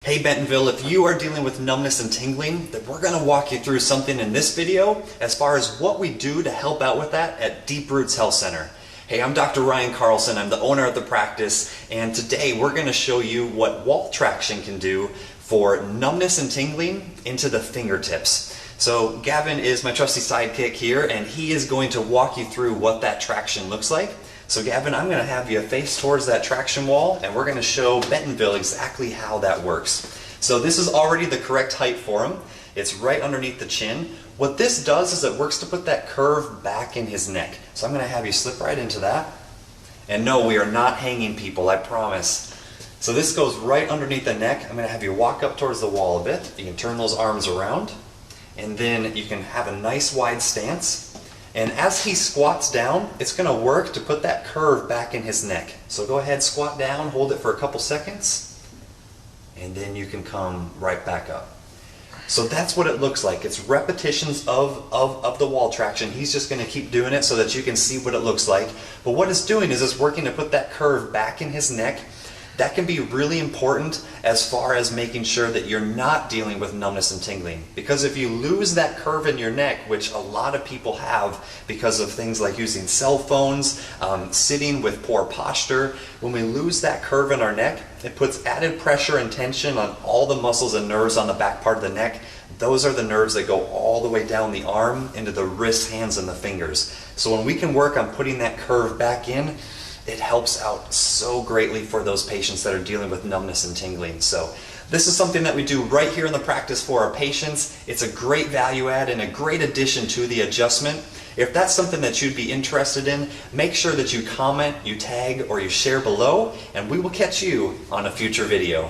Hey Bentonville, if you are dealing with numbness and tingling, then we're going to walk you through something in this video as far as what we do to help out with that at Deep Roots Health Center. Hey, I'm Dr. Ryan Carlson, I'm the owner of the practice, and today we're going to show you what wall traction can do for numbness and tingling into the fingertips. So Gavin is my trusty sidekick here, and he is going to walk you through what that traction looks like. So Gavin, I'm going to have you face towards that traction wall, and we're going to show Bentonville exactly how that works. So this is already the correct height for him. It's right underneath the chin. What this does is it works to put that curve back in his neck. So I'm going to have you slip right into that. And no, we are not hanging people, I promise. So this goes right underneath the neck. I'm going to have you walk up towards the wall a bit. You can turn those arms around, and then you can have a nice wide stance. And as he squats down, it's going to work to put that curve back in his neck. So go ahead, squat down, hold it for a couple seconds, and then you can come right back up. So that's what it looks like. It's repetitions of the wall traction. He's just going to keep doing it so that you can see what it looks like. But what it's doing is it's working to put that curve back in his neck. That can be really important as far as making sure that you're not dealing with numbness and tingling. Because if you lose that curve in your neck, which a lot of people have because of things like using cell phones, sitting with poor posture, when we lose that curve in our neck, it puts added pressure and tension on all the muscles and nerves on the back part of the neck. Those are the nerves that go all the way down the arm into the wrists, hands, and the fingers. So when we can work on putting that curve back in, it helps out so greatly for those patients that are dealing with numbness and tingling. So this is something that we do right here in the practice for our patients. It's a great value add and a great addition to the adjustment. If that's something that you'd be interested in, make sure that you comment, you tag, or you share below, and we will catch you on a future video.